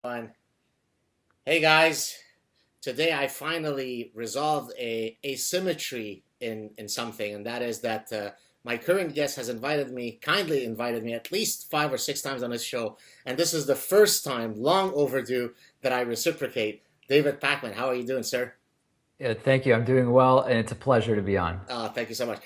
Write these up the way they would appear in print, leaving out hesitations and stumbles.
Fun. Hey guys, today I finally resolved a asymmetry in something, and that is that my current guest has kindly invited me at least 5 or 6 times on this show, and this is the first time, long overdue, that I reciprocate. David Pakman, how are you doing, sir? Yeah, thank you. I'm doing well, and it's a pleasure to be on. Thank you so much.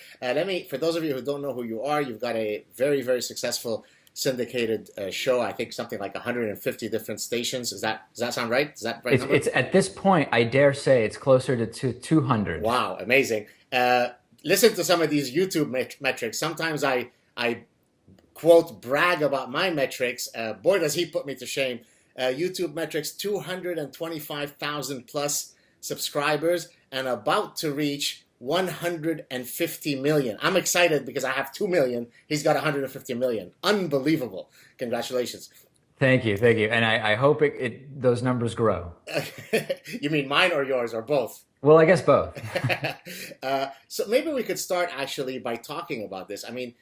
For those of you who don't know who you are, you've got a very, very successful syndicated show. I think something like 150 different stations. Does that sound right? Is that the right number? It's at this point, I dare say it's closer to 200. Wow, amazing. Uh, Listen to some of these YouTube metrics. Sometimes I quote brag about my metrics. Boy, does he put me to shame. YouTube metrics: 225,000 plus subscribers and about to reach 150 million. I'm excited because I have 2 million. He's got 150 million. Unbelievable. Congratulations. Thank you, and I hope those numbers grow. You mean mine or yours or both? Well, I guess both. So maybe we could start actually by talking about this. I mean,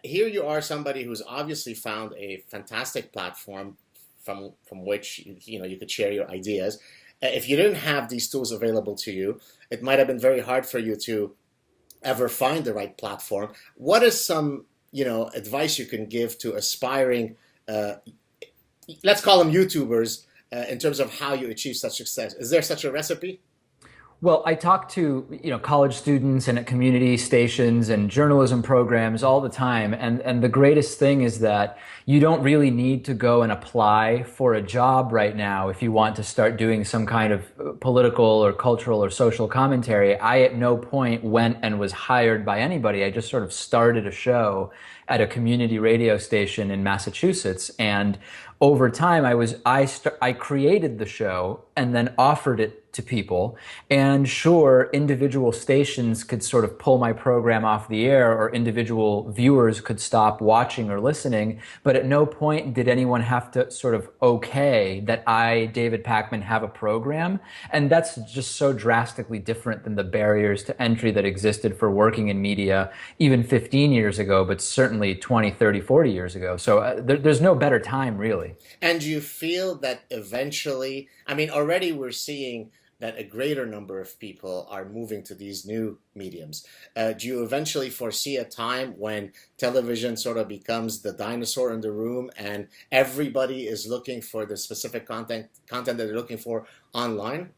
here you are, somebody who's obviously found a fantastic platform from which you could share your ideas. If you didn't have these tools available to you, it might have been very hard for you to ever find the right platform. What is some advice you can give to aspiring, uh, let's call them YouTubers, in terms of how you achieve such success? Is there such a recipe? Well, I talk to, college students and at community stations and journalism programs all the time. And the greatest thing is that you don't really need to go and apply for a job right now if you want to start doing some kind of political or cultural or social commentary. I at no point went and was hired by anybody. I just sort of started a show at a community radio station in Massachusetts. And over time, I created the show and then offered it to people. And sure, individual stations could sort of pull my program off the air, or individual viewers could stop watching or listening. But at no point did anyone have to sort of okay that I, David Pakman, have a program. And that's just so drastically different than the barriers to entry that existed for working in media even 15 years ago, but certainly 20, 30, 40 years ago. So there's no better time, really. And do you feel that eventually, I mean, already we're seeing that a greater number of people are moving to these new mediums. Do you eventually foresee a time when television sort of becomes the dinosaur in the room and everybody is looking for the specific content that they're looking for online?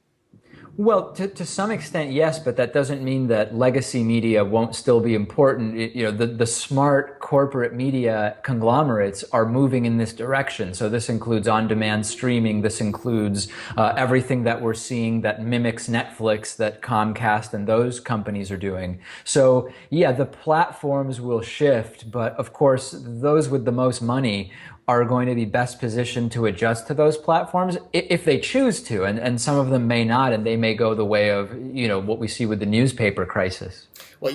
Well, to some extent, yes, but that doesn't mean that legacy media won't still be important. The smart corporate media conglomerates are moving in this direction. So this includes on-demand streaming. This includes everything that we're seeing that mimics Netflix, that Comcast and those companies are doing. So yeah, the platforms will shift, but of course, those with the most money are going to be best positioned to adjust to those platforms if they choose to, and some of them may not, and they may go the way of what we see with the newspaper crisis. Well,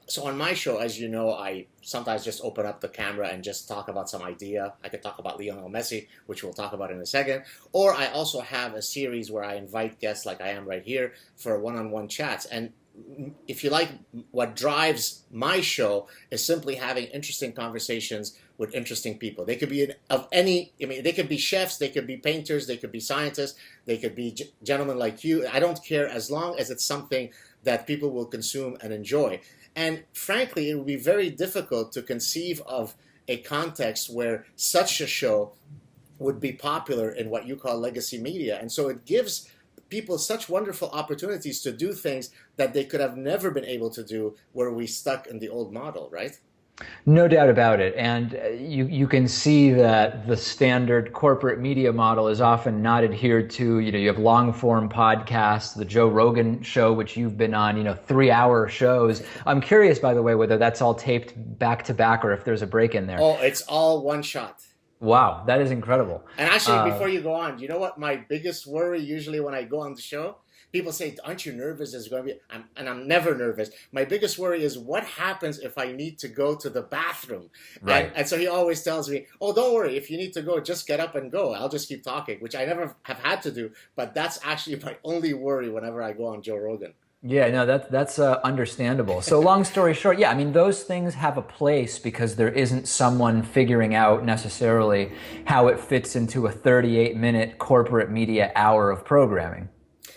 so on my show, as you know, I sometimes just open up the camera and just talk about some idea. I could talk about Lionel Messi, which we'll talk about in a second. Or I also have a series where I invite guests like I am right here for one-on-one chats. And if you like, what drives my show is simply having interesting conversations with interesting people. They could be they could be chefs, they could be painters, they could be scientists, they could be gentlemen like you. I don't care, as long as it's something that people will consume and enjoy. And frankly, it would be very difficult to conceive of a context where such a show would be popular in what you call legacy media. And so it gives people such wonderful opportunities to do things that they could have never been able to do were we stuck in the old model, right? No doubt about it. And you can see that the standard corporate media model is often not adhered to. You have long form podcasts, the Joe Rogan show, which you've been on, 3-hour shows. I'm curious, by the way, whether that's all taped back to back or if there's a break in there. Oh, it's all one shot. Wow, that is incredible. And actually, before you go on, you know what my biggest worry usually when I go on the show? People say, "Aren't you nervous? There's going to be," and I'm never nervous. My biggest worry is what happens if I need to go to the bathroom. Right. And so he always tells me, "Oh, don't worry. If you need to go, just get up and go. I'll just keep talking," which I never have had to do. But that's actually my only worry whenever I go on Joe Rogan. Yeah, no, that's understandable. So long story short, yeah, I mean those things have a place because there isn't someone figuring out necessarily how it fits into a 38-minute corporate media hour of programming.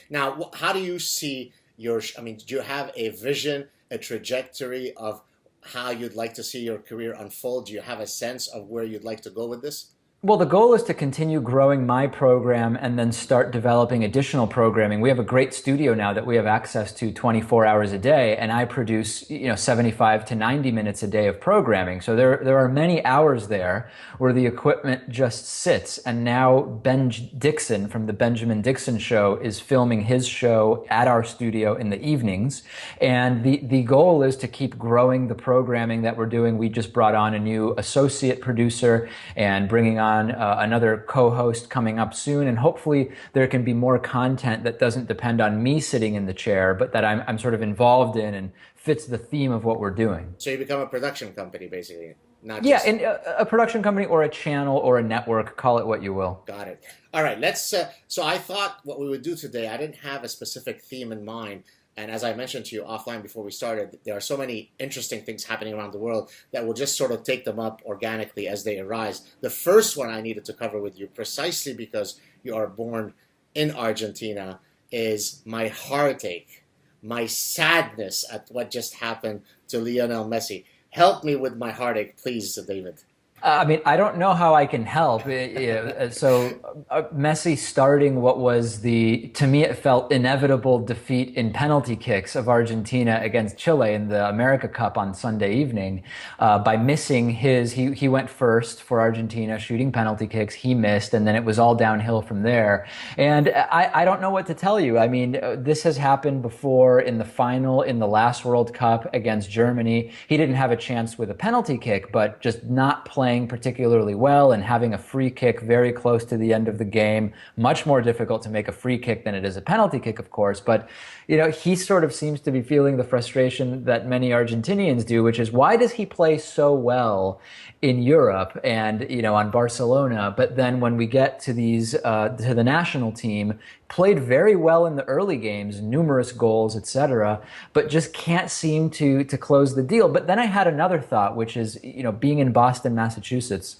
Now, how do you see your? I mean, do you have a vision, a trajectory of how you'd like to see your career unfold? Do you have a sense of where you'd like to go with this? Well, the goal is to continue growing my program and then start developing additional programming. We have a great studio now that we have access to 24 hours a day, and I produce, 75 to 90 minutes a day of programming. So there are many hours there where the equipment just sits. And now Ben Dixon from the Benjamin Dixon Show is filming his show at our studio in the evenings. And the goal is to keep growing the programming that we're doing. We just brought on a new associate producer and bringing on another co-host coming up soon, and hopefully there can be more content that doesn't depend on me sitting in the chair, but that I'm sort of involved in and fits the theme of what we're doing. So you become a production company, basically, not Yeah, just. and a production company or a channel or a network, call it what you will. Got it. All right, let's. So I thought what we would do today, I didn't have a specific theme in mind. And as I mentioned to you offline before we started, there are so many interesting things happening around the world that we'll just sort of take them up organically as they arise. The first one I needed to cover with you, precisely because you are born in Argentina, is my heartache, my sadness at what just happened to Lionel Messi. Help me with my heartache, please, David. I mean, I don't know how I can help. Messi starting what was to me, it felt inevitable defeat in penalty kicks of Argentina against Chile in the America Cup on Sunday evening by missing he went first for Argentina, shooting penalty kicks. He missed, and then it was all downhill from there. And I don't know what to tell you. I mean, this has happened before in the final in the last World Cup against Germany. He didn't have a chance with a penalty kick, but just not playing particularly well and having a free kick very close to the end of the game. Much more difficult to make a free kick than it is a penalty kick, of course. But, he sort of seems to be feeling the frustration that many Argentinians do, which is why does he play so well in Europe and, on Barcelona? But then when we get to to the national team, played very well in the early games, numerous goals, etc., but just can't seem to close the deal. But then I had another thought, which is, being in Boston, Massachusetts,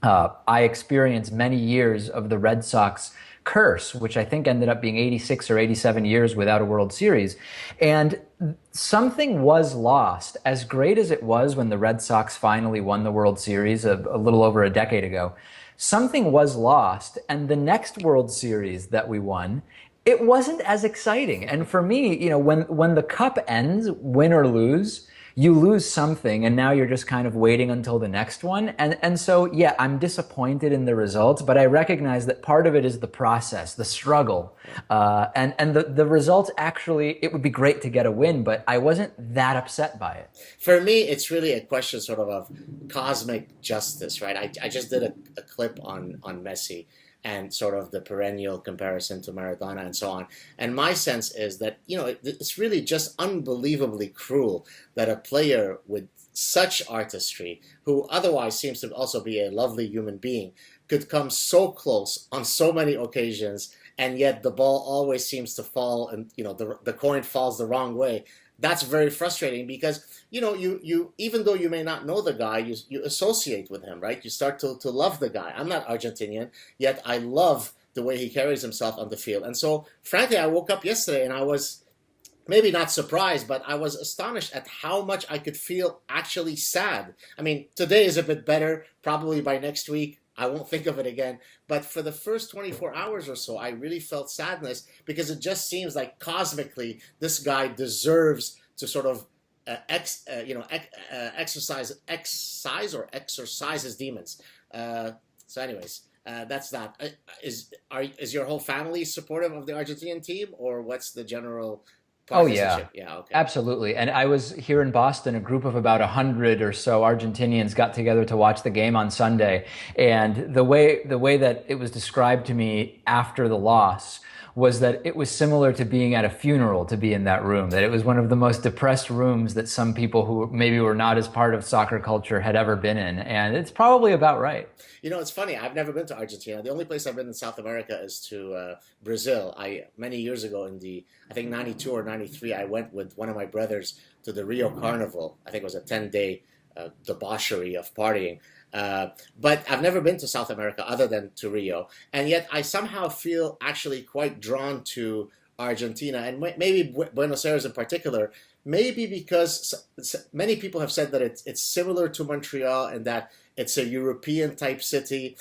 I experienced many years of the Red Sox curse, which I think ended up being 86 or 87 years without a World Series. And something was lost. As great as it was when the Red Sox finally won the World Series a little over a decade ago, something was lost. And the next World Series that we won, it wasn't as exciting. And for me, when the cup ends, win or lose, you lose something, and now you're just kind of waiting until the next one. And so, yeah, I'm disappointed in the results, but I recognize that part of it is the process, the struggle. And the results actually, it would be great to get a win, but I wasn't that upset by it. For me, it's really a question sort of cosmic justice, right? I just did a clip on Messi and sort of the perennial comparison to Maradona and so on. And my sense is that, it's really just unbelievably cruel that a player with such artistry, who otherwise seems to also be a lovely human being, could come so close on so many occasions, and yet the ball always seems to fall and, the coin falls the wrong way. That's very frustrating because, you even though you may not know the guy, you associate with him, right? You start to love the guy. I'm not Argentinian, yet I love the way he carries himself on the field. And so, frankly, I woke up yesterday and I was maybe not surprised, but I was astonished at how much I could feel actually sad. I mean, today is a bit better. Probably by next week, I won't think of it again. But for the first 24 hours or so, I really felt sadness because it just seems like cosmically this guy deserves to sort of exercise his demons. Anyways, that's that. Is your whole family supportive of the Argentinian team, or what's the general Oh yeah, partisanship? Yeah, okay. absolutely. And I was here in Boston. A group of about 100 or so Argentinians got together to watch the game on Sunday. And the way that it was described to me after the loss was that it was similar to being at a funeral to be in that room. That it was one of the most depressed rooms that some people who maybe were not as part of soccer culture had ever been in. And it's probably about right. It's funny. I've never been to Argentina. The only place I've been in South America is to Brazil. Many years ago in I think '92 or 1993, I went with one of my brothers to the Rio Carnival. I think it was a 10-day debauchery of partying. But I've never been to South America other than to Rio. And yet I somehow feel actually quite drawn to Argentina and maybe Buenos Aires in particular. Maybe because many people have said that it's similar to Montreal and that it's a European type city.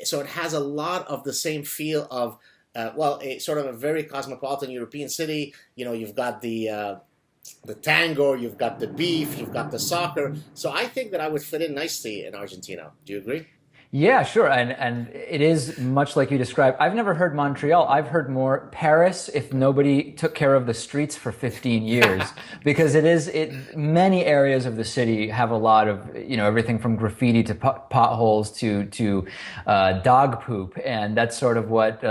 So it has a lot of the same feel of, a sort of a very cosmopolitan European city. You know, you've got the tango, you've got the beef, you've got the soccer. So I think that I would fit in nicely in Argentina. Do you agree? Yeah, sure. And it is much like you described. I've never heard Montreal. I've heard more Paris if nobody took care of the streets for 15 years. Because many areas of the city have a lot of, everything from graffiti to potholes to dog poop. And that's sort of what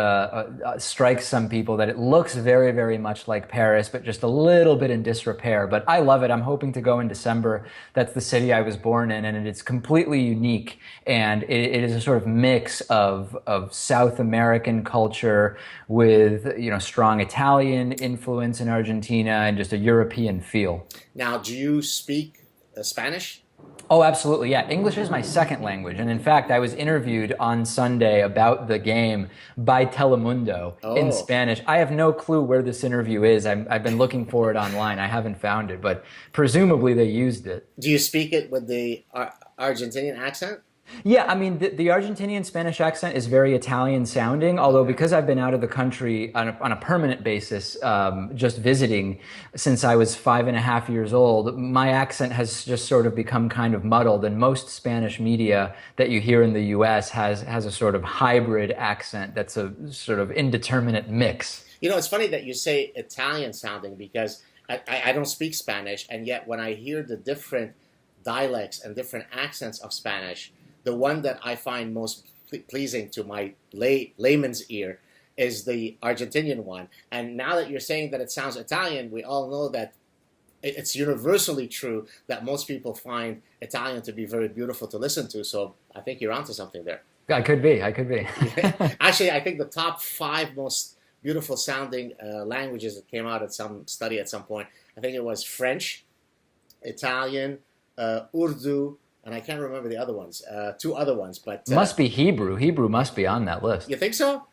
strikes some people, that it looks very, very much like Paris, but just a little bit in disrepair. But I love it. I'm hoping to go in December. That's the city I was born in, and it's completely unique. And it is a sort of mix of South American culture with, strong Italian influence in Argentina and just a European feel. Now, do you speak Spanish? Oh, absolutely. Yeah. English is my second language. And in fact, I was interviewed on Sunday about the game by Telemundo in Spanish. I have no clue where this interview is. I've been looking for it online. I haven't found it, but presumably they used it. Do you speak it with the Argentinian accent? Yeah, I mean, the Argentinian Spanish accent is very Italian sounding, although because I've been out of the country on a permanent basis, just visiting since I was 5.5 years old, my accent has just sort of become kind of muddled, and most Spanish media that you hear in the US has a sort of hybrid accent that's a sort of indeterminate mix. You know, it's funny that you say Italian sounding, because I don't speak Spanish, and yet when I hear the different dialects and different accents of Spanish, the one that I find most pleasing to my layman's ear is the Argentinian one. And now that you're saying that it sounds Italian, we all know that it's universally true that most people find Italian to be very beautiful to listen to. So I think you're onto something there. I could be. Actually, I think the top 5 most beautiful sounding languages that came out at some study at some point, I think it was French, Italian, Urdu, and I can't remember the other ones, 2 other ones. But must be Hebrew. Hebrew must be on that list. You think so?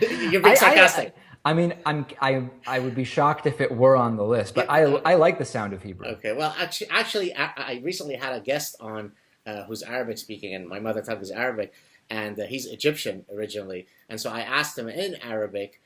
You're being sarcastic. I mean, I would be shocked if it were on the list, but I like the sound of Hebrew. Okay, well, actually, I recently had a guest on who's Arabic speaking, and my mother tongue is Arabic, and he's Egyptian originally, and so I asked him in Arabic.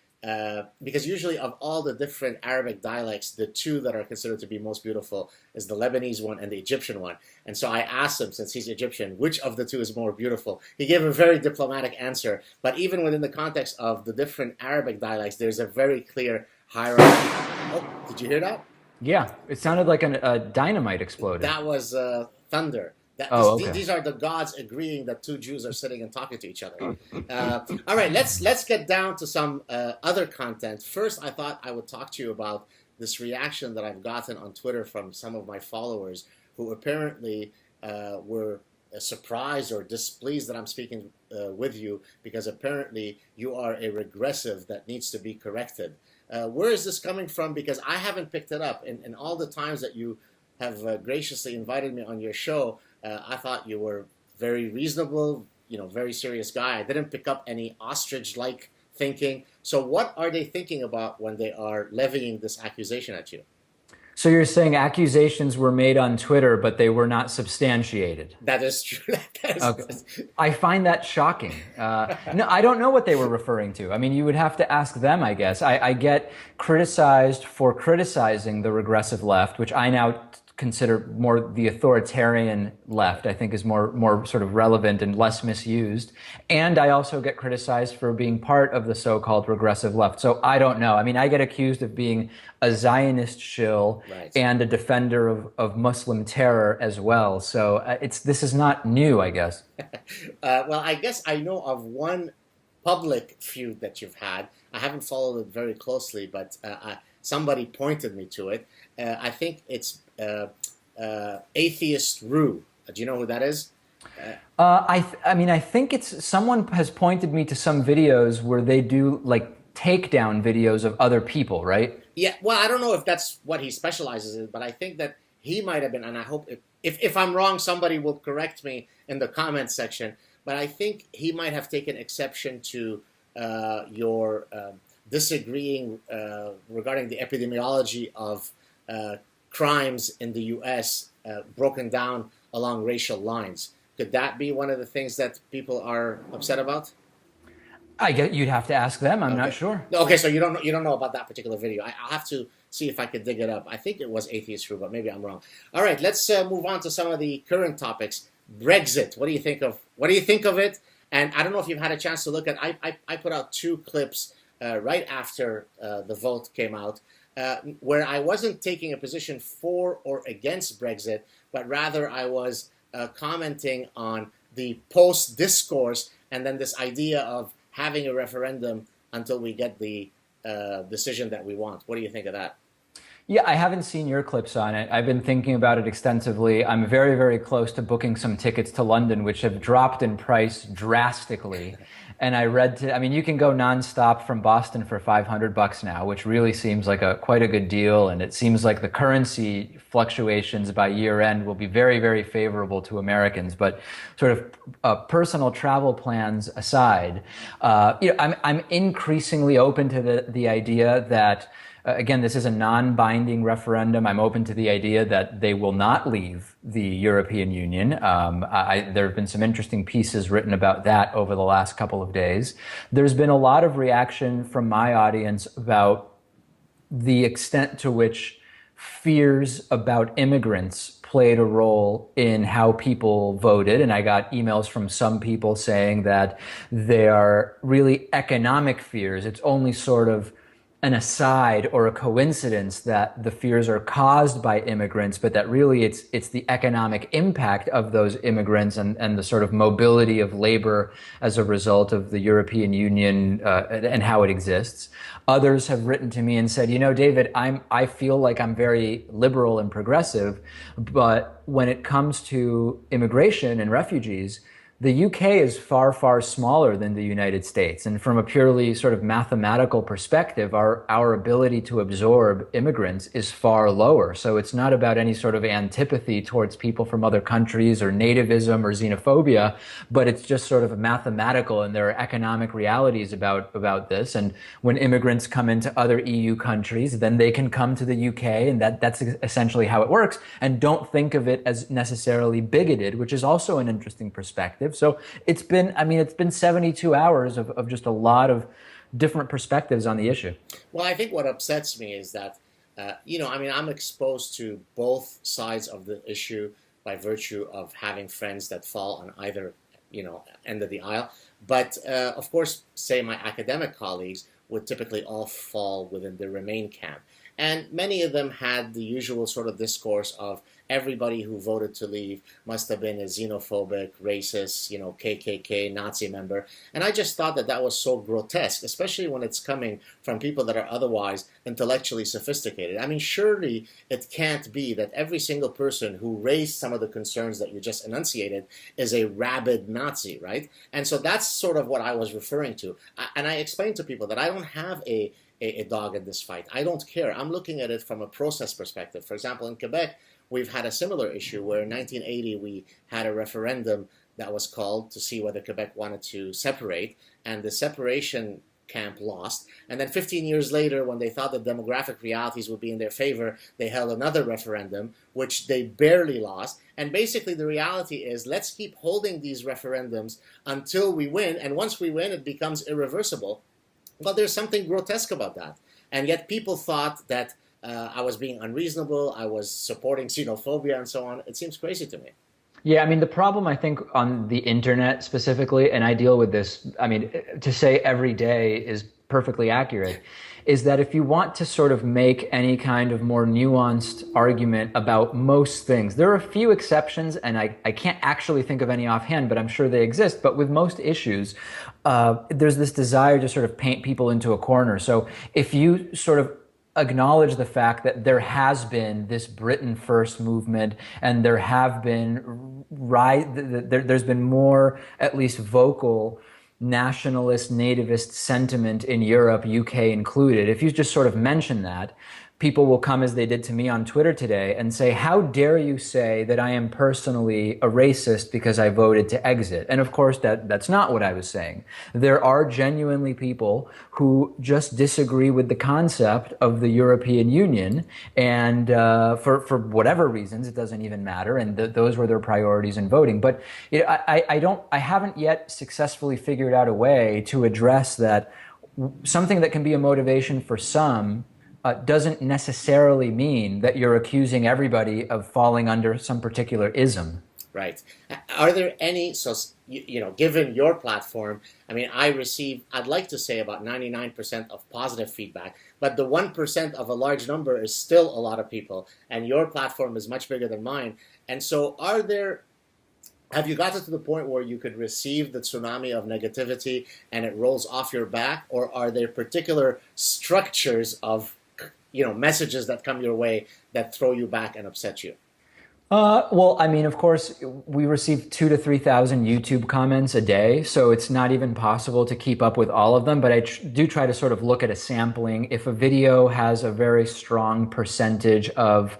Because usually of all the different Arabic dialects, the 2 that are considered to be most beautiful is the Lebanese one and the Egyptian one. And so I asked him, since he's Egyptian, which of the 2 is more beautiful? He gave a very diplomatic answer. But even within the context of the different Arabic dialects, there's a very clear hierarchy. Oh, did you hear that? Yeah, it sounded like a dynamite exploded. That was thunder. These are the gods agreeing that 2 Jews are sitting and talking to each other. All right, let's get down to some other content. First, I thought I would talk to you about this reaction that I've gotten on Twitter from some of my followers who apparently were surprised or displeased that I'm speaking with you, because apparently you are a regressive that needs to be corrected. Where is this coming from? Because I haven't picked it up. In all the times that you have graciously invited me on your show, I thought you were very reasonable, very serious guy. I didn't pick up any ostrich-like thinking. So what are they thinking about when they are levying this accusation at you? So you're saying accusations were made on Twitter, but they were not substantiated? That is true. Okay. I find that shocking. No, I don't know what they were referring to. I mean, you would have to ask them, I guess. I get criticized for criticizing the regressive left, which I now consider more the authoritarian left. I think is more sort of relevant and less misused. And I also get criticized for being part of the so-called regressive left. So I don't know. I mean, I get accused of being a Zionist shill, right, and a defender of Muslim terror as well. So this is not new, I guess. Well, I guess I know of one public feud that you've had. I haven't followed it very closely, but somebody pointed me to it. I think it's Atheist Rue. Do you know who that is? I mean, I think it's someone has pointed me to some videos where they do like takedown videos of other people, right? Yeah, well, I don't know if that's what he specializes in, but I think that he might have been, and I hope if I'm wrong, somebody will correct me in the comments section. But I think he might have taken exception to your disagreeing regarding the epidemiology of crimes in the U.S. Broken down along racial lines. Could that be one of the things that people are upset about? I get you'd have to ask them. I'm not Okay. sure. Okay, so you don't know about that particular video. I'll have to see if I could dig it up. I think it was Atheist True, but maybe I'm wrong. All right, let's move on to some of the current topics. Brexit. What do you think of it? And I don't know if you've had a chance to look at. I put out two clips right after the vote came out, where I wasn't taking a position for or against Brexit, but rather I was commenting on the post discourse and then this idea of having a referendum until we get the decision that we want. What do you think of that? Yeah, I haven't seen your clips on it. I've been thinking about it extensively. I'm very, very close to booking some tickets to London, which have dropped in price drastically. And I mean, you can go nonstop from Boston for $500 now, which really seems like quite a good deal. And it seems like the currency fluctuations by year end will be very, very favorable to Americans. But sort of personal travel plans aside, I'm increasingly open to the idea that again, this is a non-binding referendum. I'm open to the idea that they will not leave the European Union. There have been some interesting pieces written about that over the last couple of days. There's been a lot of reaction from my audience about the extent to which fears about immigrants played a role in how people voted. And I got emails from some people saying that they are really economic fears. It's only sort of an aside or a coincidence that the fears are caused by immigrants, but that really it's the economic impact of those immigrants and the sort of mobility of labor as a result of the European Union and how it exists. Others have written to me and said, David, I feel like I'm very liberal and progressive, but when it comes to immigration and refugees, the UK is far, far smaller than the United States. And from a purely sort of mathematical perspective, our ability to absorb immigrants is far lower. So it's not about any sort of antipathy towards people from other countries or nativism or xenophobia, but it's just sort of mathematical, and there are economic realities about this. And when immigrants come into other EU countries, then they can come to the UK, and that's essentially how it works. And don't think of it as necessarily bigoted, which is also an interesting perspective. So it's been 72 hours of just a lot of different perspectives on the issue. Well, I think what upsets me is that, I'm exposed to both sides of the issue by virtue of having friends that fall on either, end of the aisle. But, of course, say my academic colleagues would typically all fall within the Remain camp. And many of them had the usual sort of discourse of everybody who voted to leave must have been a xenophobic, racist, KKK, Nazi member. And I just thought that that was so grotesque, especially when it's coming from people that are otherwise intellectually sophisticated. I mean, surely it can't be that every single person who raised some of the concerns that you just enunciated is a rabid Nazi, right? And so that's sort of what I was referring to. And I explained to people that I don't have a dog in this fight. I don't care. I'm looking at it from a process perspective. For example, in Quebec, we've had a similar issue where in 1980 we had a referendum that was called to see whether Quebec wanted to separate, and the separation camp lost. And then 15 years later, when they thought the demographic realities would be in their favor, they held another referendum, which they barely lost. And basically the reality is, let's keep holding these referendums until we win, and once we win, it becomes irreversible. Well, there's something grotesque about that. And yet people thought that I was being unreasonable, I was supporting xenophobia and so on. It seems crazy to me. Yeah, I mean, the problem I think on the internet specifically, and I deal with this, I mean, to say every day is perfectly accurate, is that if you want to sort of make any kind of more nuanced argument about most things, there are a few exceptions, and I can't actually think of any offhand, but I'm sure they exist. But with most issues, there's this desire to sort of paint people into a corner. So if you sort of acknowledge the fact that there has been this Britain First movement, and there's been more, at least vocal, nationalist, nativist sentiment in Europe, UK included, if you just sort of mention that, people will come as they did to me on Twitter today and say, how dare you say that I am personally a racist because I voted to exit? And of course, that's not what I was saying. There are genuinely people who just disagree with the concept of the European Union, and for whatever reasons, it doesn't even matter, and those were their priorities in voting. But I haven't yet successfully figured out a way to address that. Something that can be a motivation for some doesn't necessarily mean that you're accusing everybody of falling under some particular ism. Right. Are there any, so, given your platform, I mean, I'd like to say about 99% of positive feedback, but the 1% of a large number is still a lot of people, and your platform is much bigger than mine. And so have you gotten to the point where you could receive the tsunami of negativity and it rolls off your back, or are there particular structures of messages that come your way that throw you back and upset you? Well, I mean, of course, we receive 2,000 to 3,000 YouTube comments a day, so it's not even possible to keep up with all of them, but I do try to sort of look at a sampling. If a video has a very strong percentage of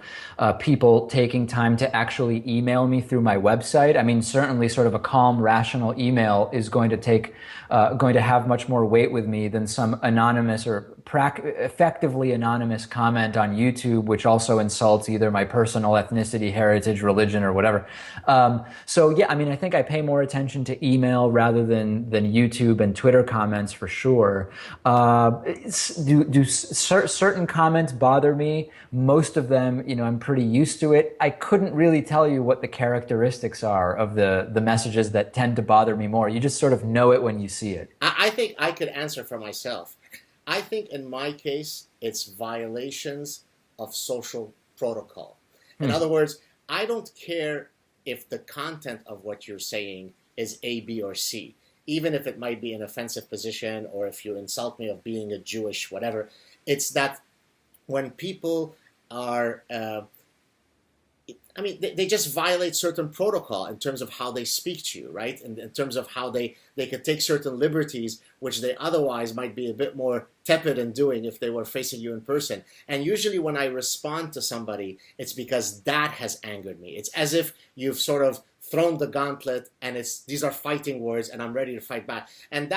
people taking time to actually email me through my website, I mean, certainly sort of a calm, rational email is going to have much more weight with me than some anonymous or effectively anonymous comment on YouTube, which also insults either my personal ethnicity, heritage, religion, or whatever. So yeah, I mean, I think I pay more attention to email rather than YouTube and Twitter comments for sure. Do certain comments bother me? Most of them, I'm pretty used to it. I couldn't really tell you what the characteristics are of the messages that tend to bother me more. You just sort of know it when you see it. I think I could answer for myself. I think in my case, it's violations of social protocol. In other words, I don't care if the content of what you're saying is A, B, or C, even if it might be an offensive position or if you insult me of being a Jewish, whatever. It's that when people are, they just violate certain protocol in terms of how they speak to you, right? In terms of how they could take certain liberties, which they otherwise might be a bit more tepid in doing if they were facing you in person. And usually when I respond to somebody, it's because that has angered me. It's as if you've sort of thrown the gauntlet and these are fighting words and I'm ready to fight back. And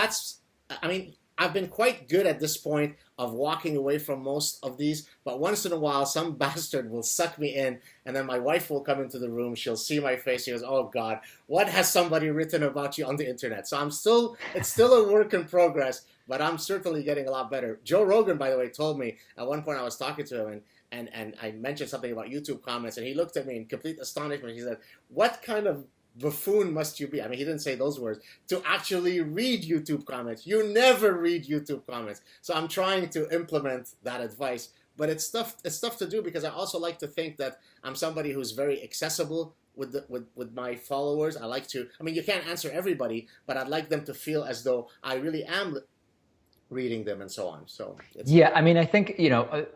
I've been quite good at this point of walking away from most of these, but once in a while, some bastard will suck me in, and then my wife will come into the room, she'll see my face, she goes, oh God, what has somebody written about you on the internet? So it's still a work in progress, but I'm certainly getting a lot better. Joe Rogan, by the way, told me, at one point I was talking to him, and I mentioned something about YouTube comments, and he looked at me in complete astonishment, he said, what kind of buffoon must you be? I mean, he didn't say those words, to actually read YouTube comments. You never read YouTube comments. So I'm trying to implement that advice, but it's tough to do because I also like to think that I'm somebody who's very accessible with my followers. You can't answer everybody, but I'd like them to feel as though I really am reading them and so on. So yeah, I mean, I think,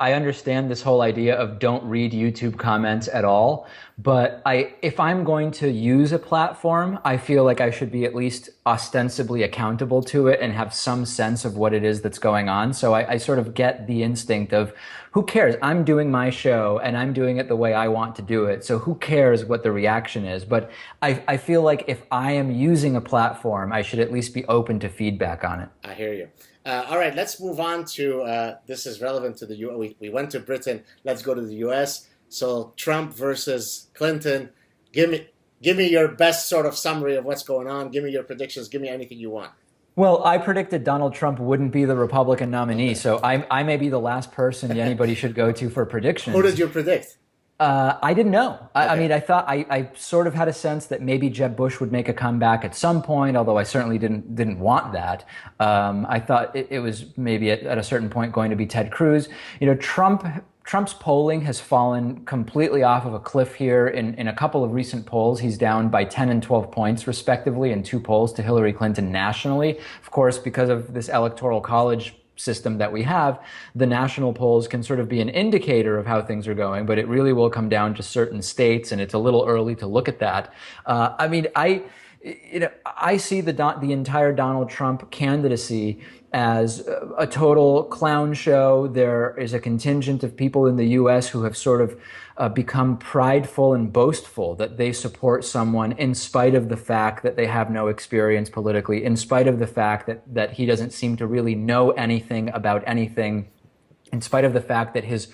I understand this whole idea of don't read YouTube comments at all, but if I'm going to use a platform, I feel like I should be at least ostensibly accountable to it and have some sense of what it is that's going on. So I sort of get the instinct of, who cares? I'm doing my show and I'm doing it the way I want to do it. So who cares what the reaction is? But I feel like if I am using a platform, I should at least be open to feedback on it. I hear you. All right, let's move on to, this is relevant to the U.S. We went to Britain. Let's go to the U.S. So Trump versus Clinton. Give me your best sort of summary of what's going on. Give me your predictions. Give me anything you want. Well, I predicted Donald Trump wouldn't be the Republican nominee, so I may be the last person anybody should go to for predictions. Who did you predict? I didn't know. Okay. I mean, I thought I sort of had a sense that maybe Jeb Bush would make a comeback at some point, although I certainly didn't want that. I thought it was maybe at a certain point going to be Ted Cruz. Trump's polling has fallen completely off of a cliff here. In a couple of recent polls, he's down by 10 and 12 points, respectively, in 2 polls to Hillary Clinton nationally. Of course, because of this electoral college system that we have, the national polls can sort of be an indicator of how things are going, but it really will come down to certain states, and it's a little early to look at that. I see the entire Donald Trump candidacy as a total clown show. There is a contingent of people in the U.S. who have sort of become prideful and boastful that they support someone in spite of the fact that they have no experience politically, in spite of the fact that he doesn't seem to really know anything about anything, in spite of the fact that his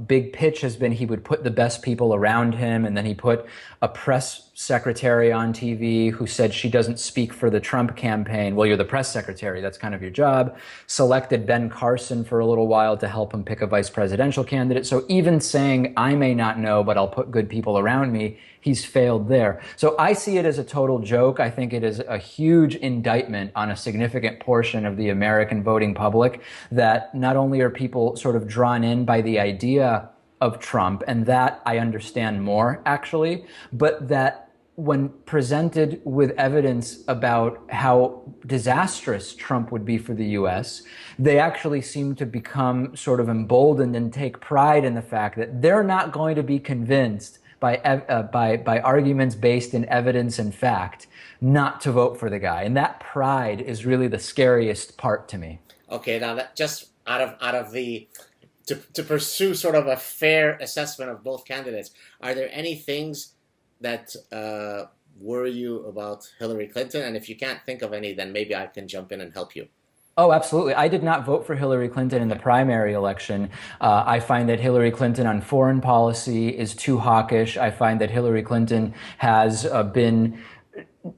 big pitch has been he would put the best people around him, and then he put a press secretary on TV who said she doesn't speak for the Trump campaign. Well, you're the press secretary. That's kind of your job. Selected Ben Carson for a little while to help him pick a vice presidential candidate. So even saying, I may not know, but I'll put good people around me, he's failed there. So I see it as a total joke. I think it is a huge indictment on a significant portion of the American voting public that not only are people sort of drawn in by the idea of Trump, and that I understand more actually, but that when presented with evidence about how disastrous Trump would be for the U.S., they actually seem to become sort of emboldened and take pride in the fact that they're not going to be convinced by arguments based in evidence and fact not to vote for the guy. And that pride is really the scariest part to me. Okay, now that just out of the to pursue sort of a fair assessment of both candidates, are there any things that worry you about Hillary Clinton? And if you can't think of any, then maybe I can jump in and help you. Oh, absolutely. I did not vote for Hillary Clinton in the primary election. I find that Hillary Clinton on foreign policy is too hawkish. I find that Hillary Clinton has been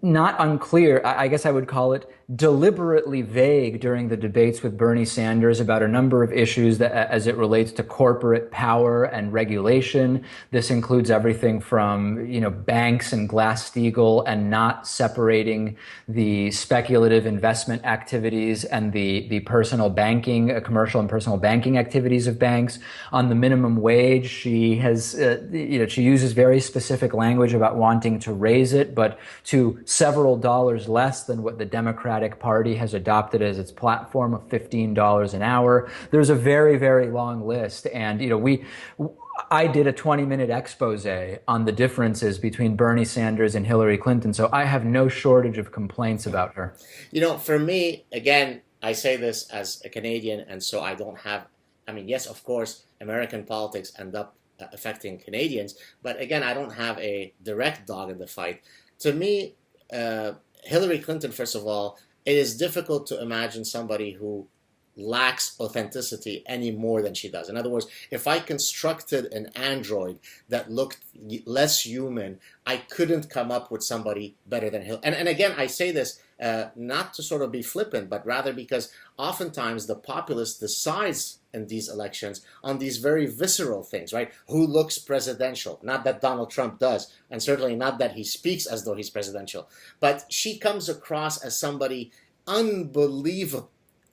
not unclear, I guess I would call it deliberately vague during the debates with Bernie Sanders about a number of issues that, as it relates to corporate power and regulation. This includes everything from, banks and Glass-Steagall, and not separating the speculative investment activities and the personal banking, commercial and personal banking activities of banks. On the minimum wage, she has, she uses very specific language about wanting to raise it, but to several dollars less than what the Democratic Party has adopted as its platform of $15 an hour. There's a very, very long list. And, I did a 20-minute expose on the differences between Bernie Sanders and Hillary Clinton. So I have no shortage of complaints about her. For me, again, I say this as a Canadian, and so I don't have, yes, of course, American politics end up affecting Canadians, but again, I don't have a direct dog in the fight. To me, Hillary Clinton, first of all, it is difficult to imagine somebody who lacks authenticity any more than she does. In other words, if I constructed an android that looked less human, I couldn't come up with somebody better than Hillary. And again, I say this not to sort of be flippant, but rather because oftentimes the populace decides in these elections on these very visceral things, right? Who looks presidential? Not that Donald Trump does, and certainly not that he speaks as though he's presidential. But she comes across as somebody unbelievably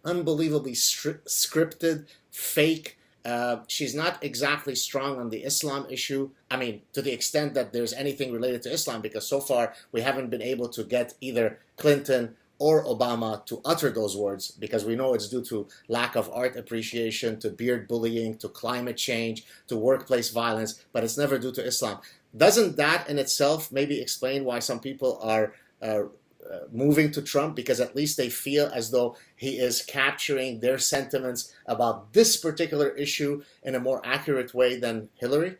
scripted, fake. She's not exactly strong on the Islam issue. To the extent that there's anything related to Islam, because so far we haven't been able to get either Clinton or Obama to utter those words, because we know it's due to lack of art appreciation, to beard bullying, to climate change, to workplace violence, but it's never due to Islam. Doesn't that in itself maybe explain why some people are moving to Trump, because at least they feel as though he is capturing their sentiments about this particular issue in a more accurate way than Hillary?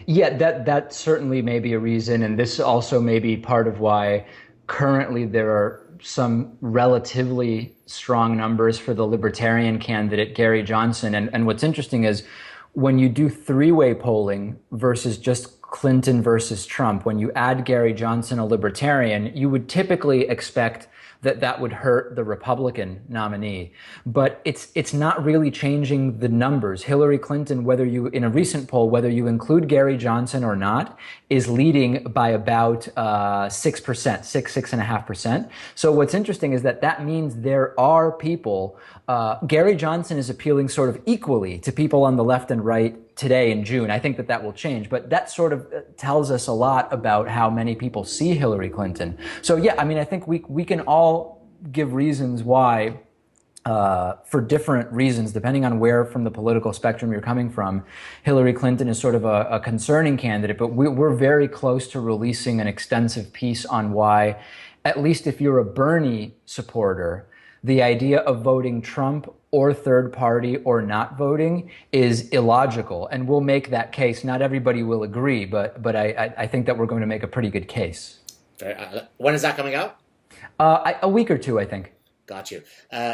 Yeah, that certainly may be a reason, and this also may be part of why currently there are some relatively strong numbers for the Libertarian candidate, Gary Johnson. And what's interesting is when you do three-way polling versus just Clinton versus Trump, when you add Gary Johnson, a Libertarian, you would typically expect that would hurt the Republican nominee. But it's not really changing the numbers. Hillary Clinton, in a recent poll, whether you include Gary Johnson or not, is leading by about 6%, 6.5%. So what's interesting is that means there are people, Gary Johnson is appealing sort of equally to people on the left and right today in June. I think that will change, but that sort of tells us a lot about how many people see Hillary Clinton. So yeah, I think we can all give reasons why for different reasons, depending on where from the political spectrum you're coming from. Hillary Clinton is sort of a concerning candidate, but we're very close to releasing an extensive piece on why, at least if you're a Bernie supporter, the idea of voting Trump or third party or not voting is illogical. And we'll make that case. Not everybody will agree, but I think that we're going to make a pretty good case. When is that coming out? A week or two, I think. Got you.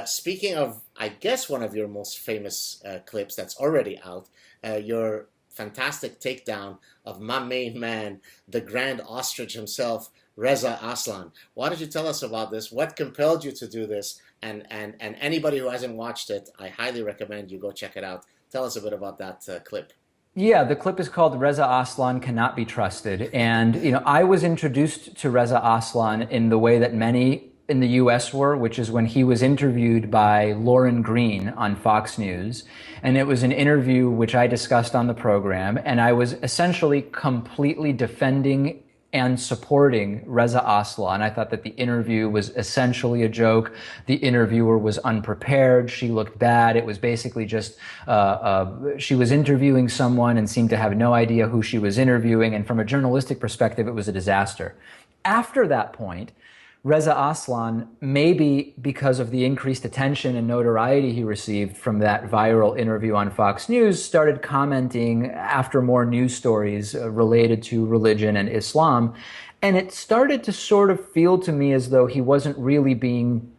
Speaking of, I guess, one of your most famous clips that's already out, your fantastic takedown of my main man, the Grand Ostrich himself, Reza Aslan. Why don't you tell us about this? What compelled you to do this? And anybody who hasn't watched it, I highly recommend you go check it out. Tell us a bit about that clip. Yeah, the clip is called Reza Aslan Cannot Be Trusted. And, I was introduced to Reza Aslan in the way that many in the US were, which is when he was interviewed by Lauren Green on Fox News. And it was an interview which I discussed on the program. And I was essentially completely defending and supporting Reza Aslan. I thought that the interview was essentially a joke. The interviewer was unprepared. She looked bad. It was basically just, she was interviewing someone and seemed to have no idea who she was interviewing. And from a journalistic perspective, it was a disaster. After that point, Reza Aslan, maybe because of the increased attention and notoriety he received from that viral interview on Fox News, started commenting after more news stories related to religion and Islam. And it started to sort of feel to me as though he wasn't really being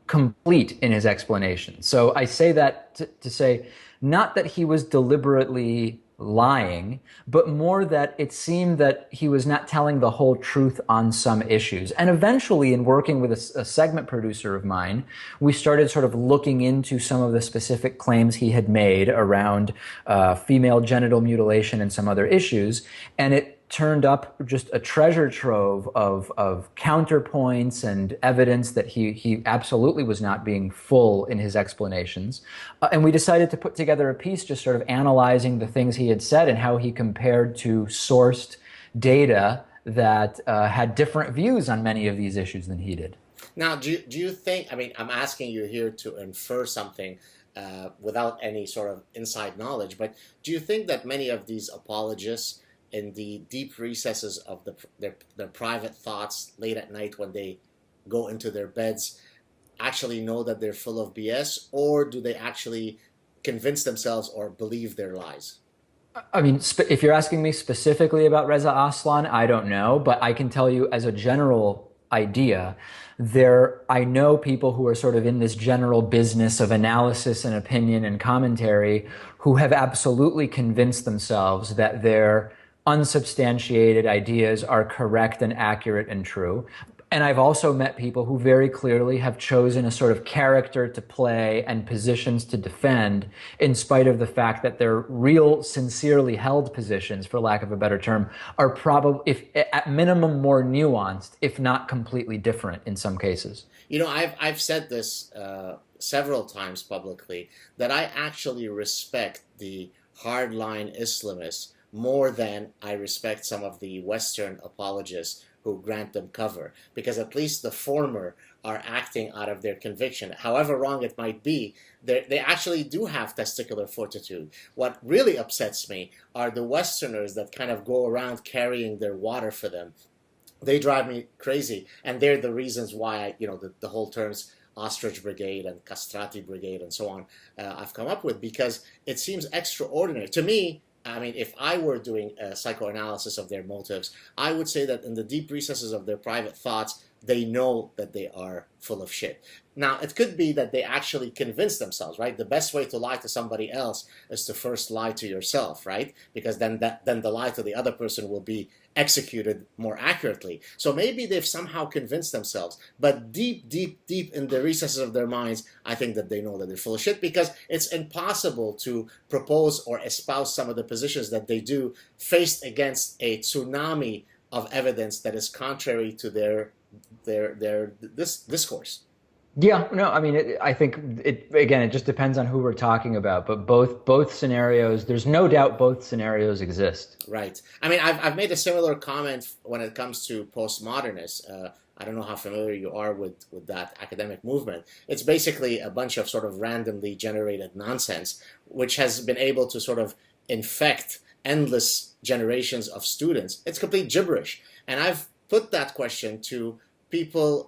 complete in his explanation. So I say that to say, not that he was deliberately lying, but more that it seemed that he was not telling the whole truth on some issues. And eventually, in working with a segment producer of mine, we started sort of looking into some of the specific claims he had made around female genital mutilation and some other issues. And it turned up just a treasure trove of counterpoints and evidence that he absolutely was not being full in his explanations. And we decided to put together a piece just sort of analyzing the things he had said and how he compared to sourced data that had different views on many of these issues than he did. Now, do you think, I mean, I'm asking you here to infer something without any sort of inside knowledge, but do you think that many of these apologists in the deep recesses of their private thoughts late at night when they go into their beds actually know that they're full of BS, or do they actually convince themselves or believe their lies? I mean, if you're asking me specifically about Reza Aslan, I don't know, but I can tell you as a general idea, I know people who are sort of in this general business of analysis and opinion and commentary who have absolutely convinced themselves that their unsubstantiated ideas are correct and accurate and true. And I've also met people who very clearly have chosen a sort of character to play and positions to defend in spite of the fact that their real sincerely held positions, for lack of a better term, are probably, if at minimum, more nuanced, if not completely different in some cases. I've said this several times publicly, that I actually respect the hardline Islamists more than I respect some of the Western apologists who grant them cover, because at least the former are acting out of their conviction. However wrong it might be, they actually do have testicular fortitude. What really upsets me are the Westerners that kind of go around carrying their water for them. They drive me crazy, and they're the reasons why the whole terms Ostrich Brigade and Castrati Brigade and so on I've come up with, because it seems extraordinary to me. I mean, if I were doing a psychoanalysis of their motives, I would say that in the deep recesses of their private thoughts, they know that they are full of shit. Now, it could be that they actually convince themselves, right? The best way to lie to somebody else is to first lie to yourself, right? Because then the lie to the other person will be executed more accurately. So maybe they've somehow convinced themselves, but deep, deep, deep in the recesses of their minds, I think that they know that they're full of shit, because it's impossible to propose or espouse some of the positions that they do faced against a tsunami of evidence that is contrary to their discourse. Yeah, no, I mean, I think it just depends on who we're talking about, but both scenarios, there's no doubt both scenarios exist. Right. I mean, I've made a similar comment when it comes to postmodernists. I don't know how familiar you are with that academic movement. It's basically a bunch of sort of randomly generated nonsense, which has been able to sort of infect endless generations of students. It's complete gibberish. And I've put that question to people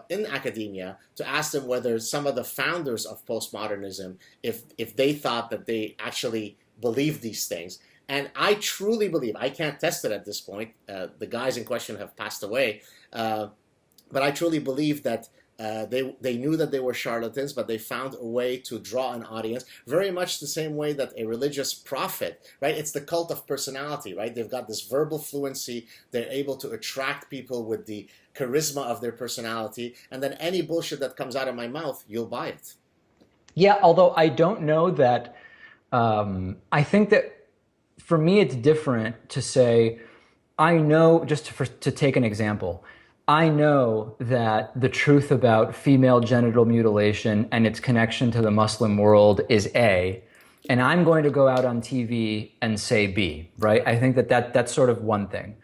in academia to ask them whether some of the founders of postmodernism, if they thought that they actually believed these things. And I truly believe, I can't test it at this point, the guys in question have passed away, but I truly believe that they knew that they were charlatans, but they found a way to draw an audience, very much the same way that a religious prophet, right? It's the cult of personality, right? They've got this verbal fluency. They're able to attract people with the charisma of their personality. And then any bullshit that comes out of my mouth, you'll buy it. Yeah, although I don't know that, I think that for me, it's different to say, I know, to take an example, I know that the truth about female genital mutilation and its connection to the Muslim world is A, and I'm going to go out on TV and say B, right? I think that's sort of one thing.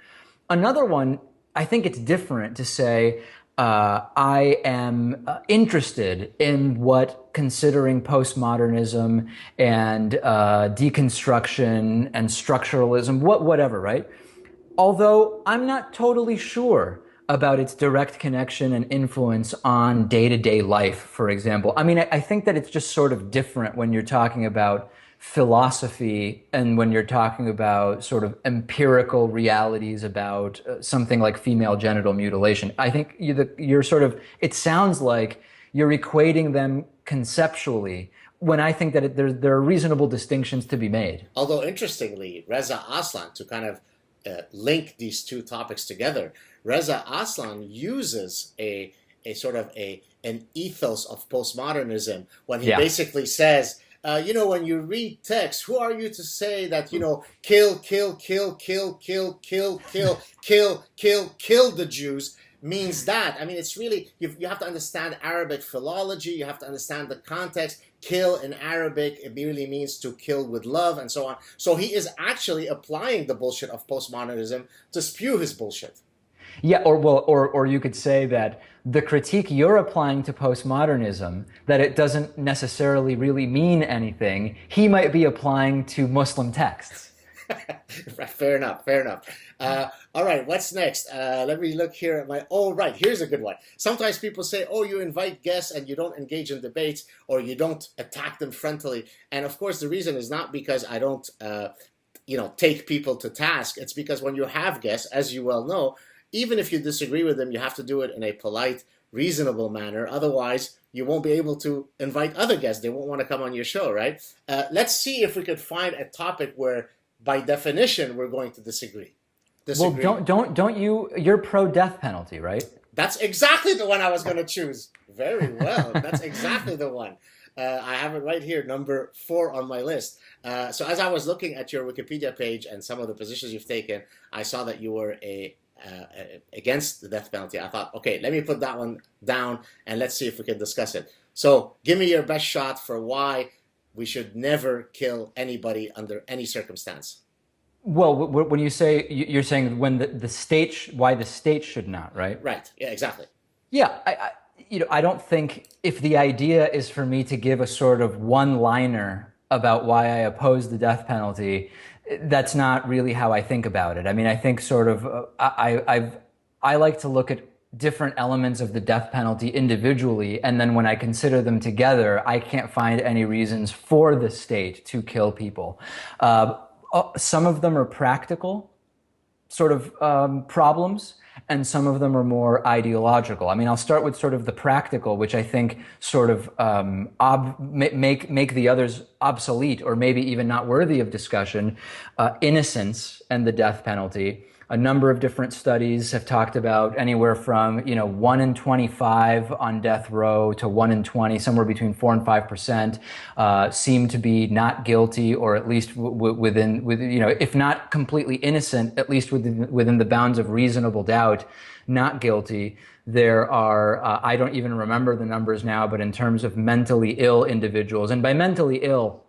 Another one, I think it's different to say, I am interested in what considering postmodernism and deconstruction and structuralism, whatever, right? Although I'm not totally sure about its direct connection and influence on day-to-day life, for example. I mean, I think that it's just sort of different when you're talking about philosophy and when you're talking about sort of empirical realities about something like female genital mutilation. I think you're sort of, it sounds like you're equating them conceptually, when I think that there are reasonable distinctions to be made. Although interestingly, Reza Aslan, to kind of link these two topics together, Reza Aslan uses a sort of an ethos of postmodernism when he basically says, when you read text, who are you to say that, kill the Jews means that? I mean, it's really, you have to understand Arabic philology, you have to understand the context. Kill in Arabic, it really means to kill with love and so on. So he is actually applying the bullshit of postmodernism to spew his bullshit. Yeah, or you could say that the critique you're applying to postmodernism, that it doesn't necessarily really mean anything, he might be applying to Muslim texts. Fair enough. All right, what's next? Let me look here at my... Oh, right, here's a good one. Sometimes people say, oh, you invite guests and you don't engage in debates or you don't attack them frontally. And of course, the reason is not because I don't, take people to task. It's because when you have guests, as you well know, even if you disagree with them, you have to do it in a polite, reasonable manner. Otherwise, you won't be able to invite other guests. They won't want to come on your show, right? Let's see if we could find a topic where, by definition, we're going to disagree. Well, don't you're pro-death penalty, right? That's exactly the one I was going to choose. Very well. That's exactly the one. I have it right here, number 4 on my list. So as I was looking at your Wikipedia page and some of the positions you've taken, I saw that you were against the death penalty. I thought, okay, let me put that one down and let's see if we can discuss it. So give me your best shot for why we should never kill anybody under any circumstance. Well, when you say, you're saying when the state, why the state should not, right? Right. Yeah, exactly. Yeah. I don't think, if the idea is for me to give a sort of one-liner about why I oppose the death penalty, that's not really how I think about it. I mean, I think sort of, I like to look at different elements of the death penalty individually, and then when I consider them together, I can't find any reasons for the state to kill people. Some of them are practical sort of problems, and some of them are more ideological. I mean, I'll start with sort of the practical, which I think sort of make the others obsolete or maybe even not worthy of discussion. Innocence and the death penalty. A number of different studies have talked about anywhere from 1 in 25 on death row to 1 in 20, somewhere between 4 and 5%, seem to be not guilty, or at least within if not completely innocent, at least within the bounds of reasonable doubt, not guilty. There are I don't even remember the numbers now, but in terms of mentally ill individuals, and by mentally ill,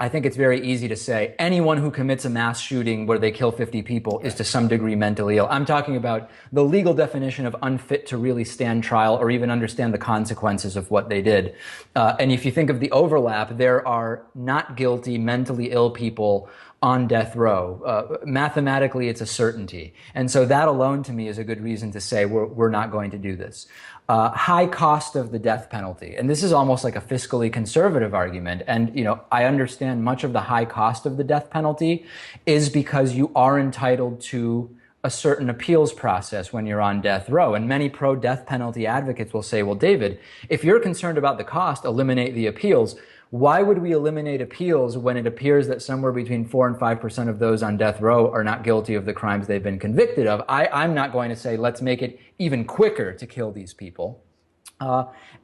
I think it's very easy to say anyone who commits a mass shooting where they kill 50 people is to some degree mentally ill. I'm talking about the legal definition of unfit to really stand trial or even understand the consequences of what they did. And if you think of the overlap, there are not guilty, mentally ill people on death row. Mathematically, it's a certainty. And so that alone to me is a good reason to say we're not going to do this. High cost of the death penalty. And this is almost like a fiscally conservative argument. And, I understand much of the high cost of the death penalty is because you are entitled to a certain appeals process when you're on death row. And many pro-death penalty advocates will say, well, David, if you're concerned about the cost, eliminate the appeals. Why would we eliminate appeals when it appears that somewhere between 4 and 5% of those on death row are not guilty of the crimes they've been convicted of? I'm not going to say, let's make it even quicker to kill these people.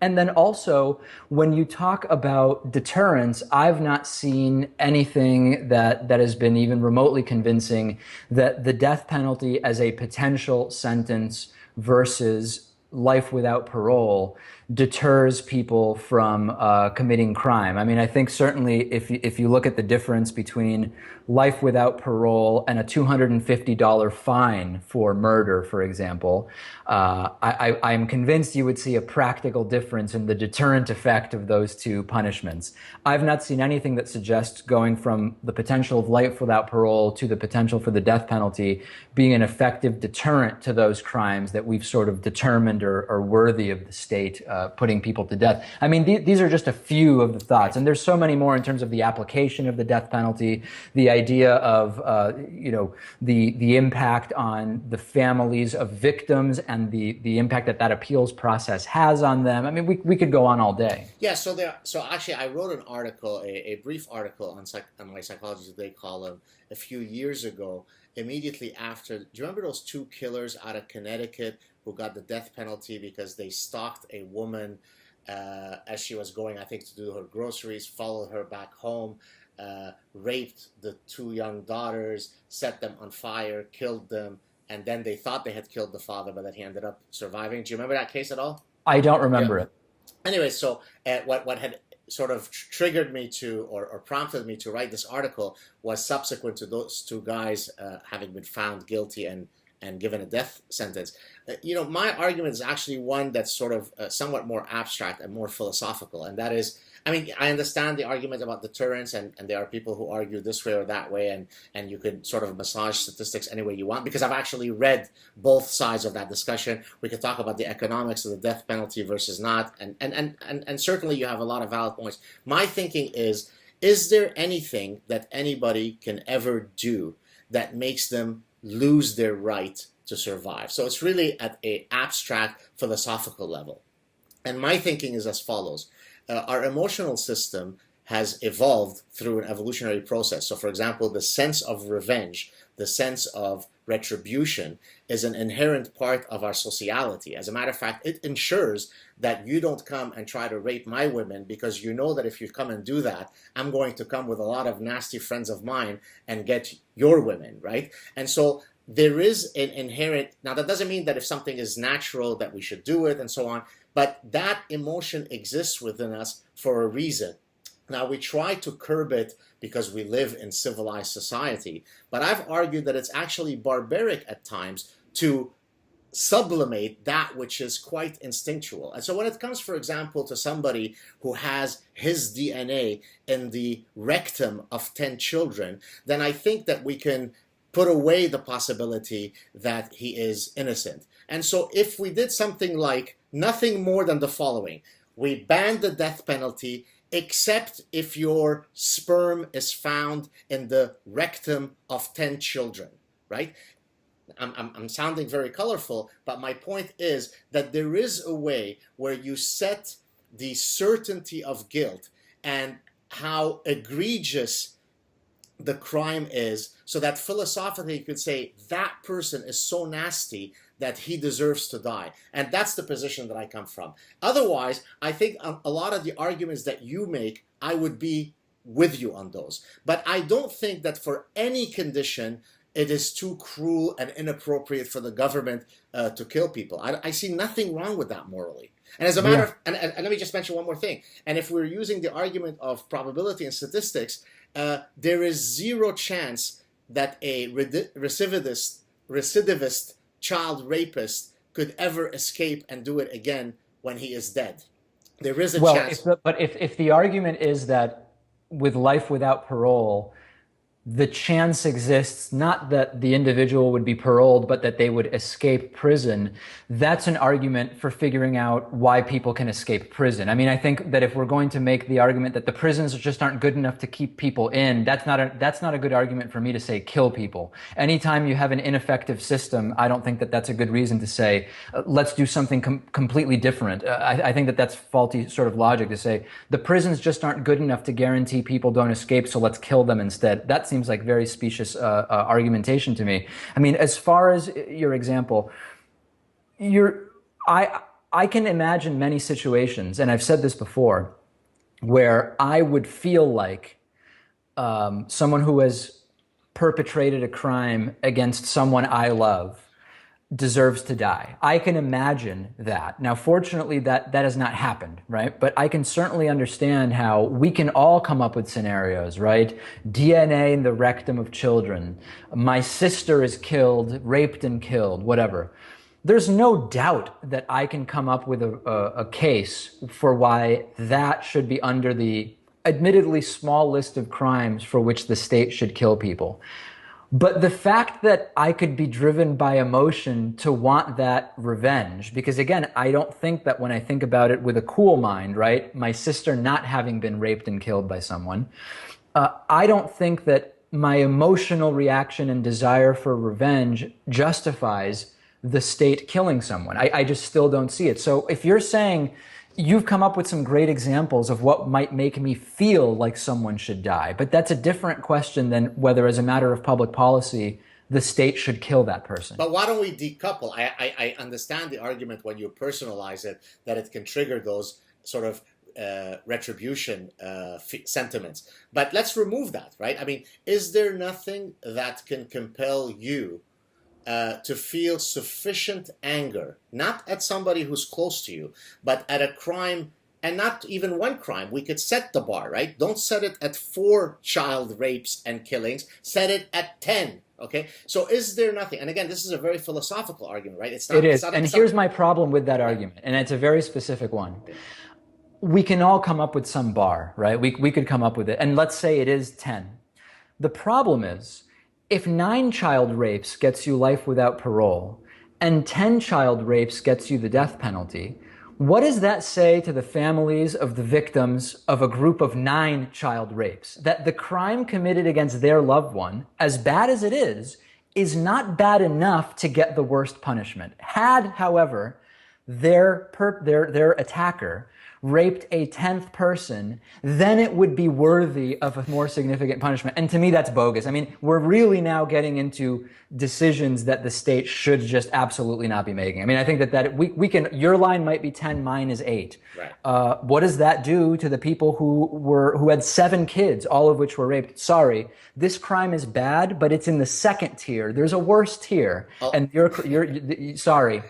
And then also, when you talk about deterrence, I've not seen anything that has been even remotely convincing that the death penalty as a potential sentence versus life without parole deters people from committing crime. I mean, I think certainly if you look at the difference between life without parole and a $250 fine for murder, for example, I'm convinced you would see a practical difference in the deterrent effect of those two punishments. I've not seen anything that suggests going from the potential of life without parole to the potential for the death penalty being an effective deterrent to those crimes that we've sort of determined are worthy of the state putting people to death. I mean, these are just a few of the thoughts, and there's so many more in terms of the application of the death penalty, the idea of the impact on the families of victims and the impact that appeals process has on them. I mean, we could go on all day. Yeah. So actually, I wrote an article, a brief article on my Psychology Today column a few years ago. Immediately after, do you remember those two killers out of Connecticut who got the death penalty because they stalked a woman as she was going, I think, to do her groceries, followed her back home, raped the two young daughters, set them on fire, killed them, and then they thought they had killed the father, but that he ended up surviving. Do you remember that case at all? I don't remember it. Anyway, so what had sort of triggered me to or prompted me to write this article was subsequent to those two guys having been found guilty and given a death sentence. My argument is actually one that's sort of somewhat more abstract and more philosophical, and that is, I mean, I understand the argument about deterrence, and there are people who argue this way or that way, and you could sort of massage statistics any way you want, because I've actually read both sides of that discussion. We could talk about the economics of the death penalty versus not, and certainly you have a lot of valid points. My thinking is there anything that anybody can ever do that makes them lose their right to survive? So it's really at an abstract philosophical level. And my thinking is as follows. Our emotional system has evolved through an evolutionary process. So for example, the sense of revenge, the sense of retribution is an inherent part of our sociality. As a matter of fact, it ensures that you don't come and try to rape my women, because you know that if you come and do that, I'm going to come with a lot of nasty friends of mine and get your women, right? And so there is an inherent, now that doesn't mean that if something is natural that we should do it and so on, but that emotion exists within us for a reason. Now, we try to curb it because we live in civilized society, but I've argued that it's actually barbaric at times to sublimate that which is quite instinctual. And so when it comes, for example, to somebody who has his DNA in the rectum of 10 children, then I think that we can put away the possibility that he is innocent. And so if we did something like nothing more than the following: we banned the death penalty except if your sperm is found in the rectum of 10 children, right? I'm sounding very colorful, but my point is that there is a way where you set the certainty of guilt and how egregious the crime is, so that philosophically you could say that person is so nasty that he deserves to die. And that's the position that I come from. Otherwise, I think a lot of the arguments that you make, I would be with you on those. But I don't think that for any condition it is too cruel and inappropriate for the government to kill people. I see nothing wrong with that morally. And as a matter Yeah. of, and let me just mention one more thing. And if we're using the argument of probability and statistics, there is zero chance that a recidivist child rapist could ever escape and do it again when he is dead. There is a Well, chance. but if the argument is that with life without parole, the chance exists not that the individual would be paroled, but that they would escape prison. That's an argument for figuring out why people can escape prison. I mean, I think that if we're going to make the argument that the prisons just aren't good enough to keep people in, that's not a good argument for me to say kill people. Anytime you have an ineffective system, I don't think that that's a good reason to say let's do something completely different. I think that that's faulty sort of logic to say the prisons just aren't good enough to guarantee people don't escape, so let's kill them instead. That seems like very specious argumentation to me. I mean, as far as your example, I can imagine many situations, and I've said this before, where I would feel like someone who has perpetrated a crime against someone I love deserves to die. I can imagine that. Now, fortunately, that has not happened, right? But I can certainly understand how we can all come up with scenarios, right? DNA in the rectum of children. My sister is killed, raped and killed, whatever. There's no doubt that I can come up with a case for why that should be under the admittedly small list of crimes for which the state should kill people. But the fact that I could be driven by emotion to want that revenge, because again, I don't think that when I think about it with a cool mind, right, my sister not having been raped and killed by someone, I don't think that my emotional reaction and desire for revenge justifies the state killing someone. I just still don't see it. So if you're saying you've come up with some great examples of what might make me feel like someone should die, but that's a different question than whether, as a matter of public policy, the state should kill that person. But why don't we decouple? I understand the argument when you personalize it, that it can trigger those sort of retribution sentiments. But let's remove that, right? I mean, is there nothing that can compel you to feel sufficient anger, not at somebody who's close to you, but at a crime, and not even one crime? We could set the bar, right? Don't set it at 4 child rapes and killings, set it at 10. Okay, so is there nothing? And again, this is a very philosophical argument, right? It is. And here's my problem with that argument, and it's a very specific one. We can all come up with some bar, right? We could come up with it. And let's say it is 10. The problem is, if 9 child rapes gets you life without parole, and 10 child rapes gets you the death penalty, what does that say to the families of the victims of a group of 9 child rapes? That the crime committed against their loved one, as bad as it is not bad enough to get the worst punishment. Had, however, their attacker raped a 10th person, then it would be worthy of a more significant punishment. And to me, that's bogus. I mean, we're really now getting into decisions that the state should just absolutely not be making. I mean, I think that we can, your line might be 10, mine is 8. Right. What does that do to the people who had 7 kids, all of which were raped? Sorry, this crime is bad, but it's in the second tier. There's a worse tier. Oh. And you're sorry.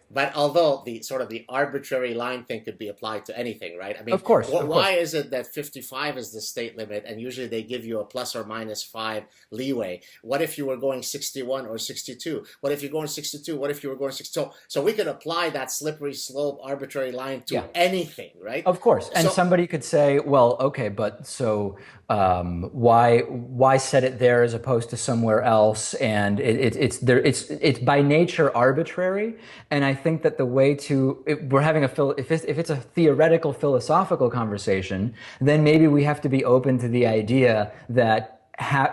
But although the sort of the arbitrary line thing could be applied to anything, right? I mean, of course. Why is it that 55 is the state limit, and usually they give you a plus or minus 5 leeway? What if you were going 61 or 62? What if you're going 62? What if you were going 62? So we could apply that slippery slope arbitrary line to anything, right? Of course. And somebody could say, well, okay, but so why set it there as opposed to somewhere else? And it's by nature arbitrary. And I think that the way to, if it's a theoretical philosophical conversation, then maybe we have to be open to the idea that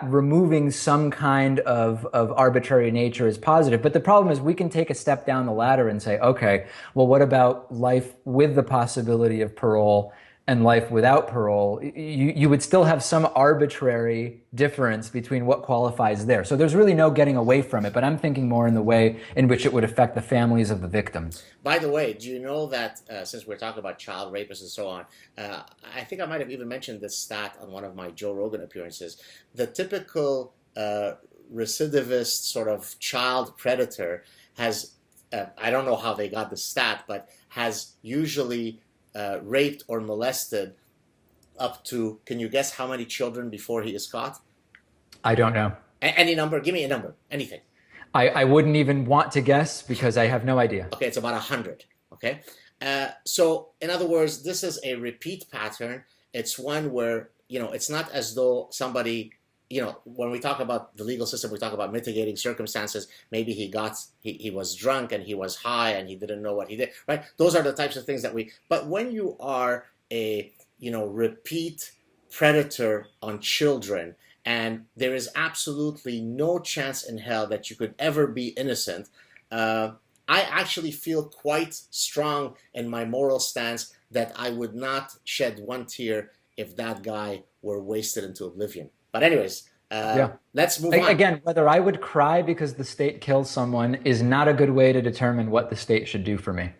removing some kind of arbitrary nature is positive. But the problem is we can take a step down the ladder and say, okay, well, what about life with the possibility of parole and life without parole? You would still have some arbitrary difference between what qualifies there. So there's really no getting away from it, but I'm thinking more in the way in which it would affect the families of the victims. By the way, do you know that since we're talking about child rapists and so on, I think I might have even mentioned this stat on one of my Joe Rogan appearances. The typical recidivist sort of child predator has I don't know how they got the stat, but has usually raped or molested up to, can you guess how many children before he is caught? I don't know. Any number? Give me a number. Anything. I wouldn't even want to guess because I have no idea. Okay, it's about 100. Okay, so in other words, this is a repeat pattern. It's one where it's not as though somebody, when we talk about the legal system, we talk about mitigating circumstances. Maybe he was drunk and he was high and he didn't know what he did. Right? Those are the types of things that we. But when you are a repeat predator on children, and there is absolutely no chance in hell that you could ever be innocent. I actually feel quite strong in my moral stance that I would not shed one tear if that guy were wasted into oblivion. But anyways, Yeah. let's move on. Again, whether I would cry because the state kills someone is not a good way to determine what the state should do for me.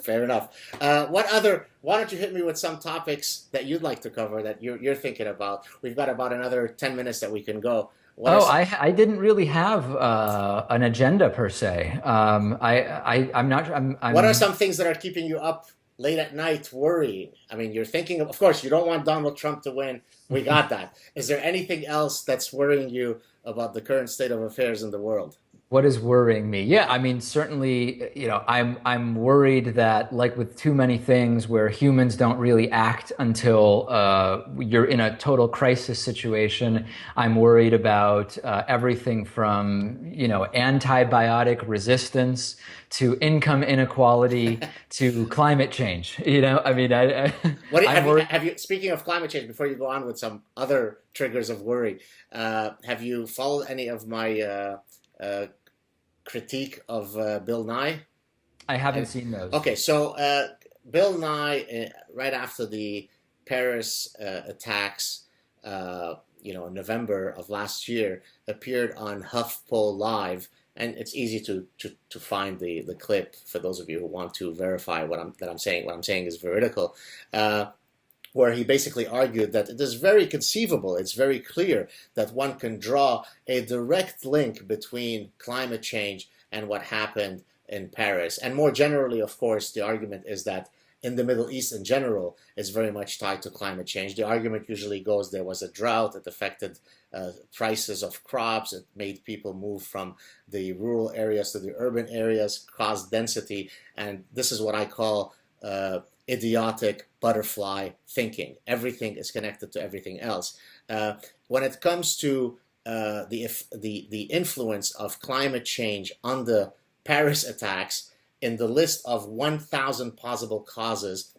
Fair enough. Why don't you hit me with some topics that you'd like to cover that you're thinking about? We've got about another 10 minutes that we can go. I didn't really have an agenda per se. I'm not. What are some things that are keeping you up late at night worrying? I mean, you're thinking of course, you don't want Donald Trump to win. We got that. Is there anything else that's worrying you about the current state of affairs in the world? What is worrying me? Yeah, I mean, certainly, I'm worried that, like with too many things, where humans don't really act until you're in a total crisis situation. I'm worried about everything from, antibiotic resistance to income inequality to climate change. I mean, have you? Speaking of climate change, before you go on with some other triggers of worry, have you followed any of my critique of Bill Nye? I haven't seen those. Okay, so Bill Nye, right after the Paris attacks, in November of last year, appeared on HuffPo Live, and it's easy to find the clip for those of you who want to verify what I'm saying. What I'm saying is veridical. Where he basically argued that it is very conceivable, it's very clear that one can draw a direct link between climate change and what happened in Paris. And more generally, of course, the argument is that in the Middle East in general is very much tied to climate change. The argument usually goes there was a drought, it affected prices of crops, it made people move from the rural areas to the urban areas, caused density, and this is what I call idiotic butterfly thinking. Everything is connected to everything else. When it comes to the influence of climate change on the Paris attacks, in the list of 1,000 possible causes,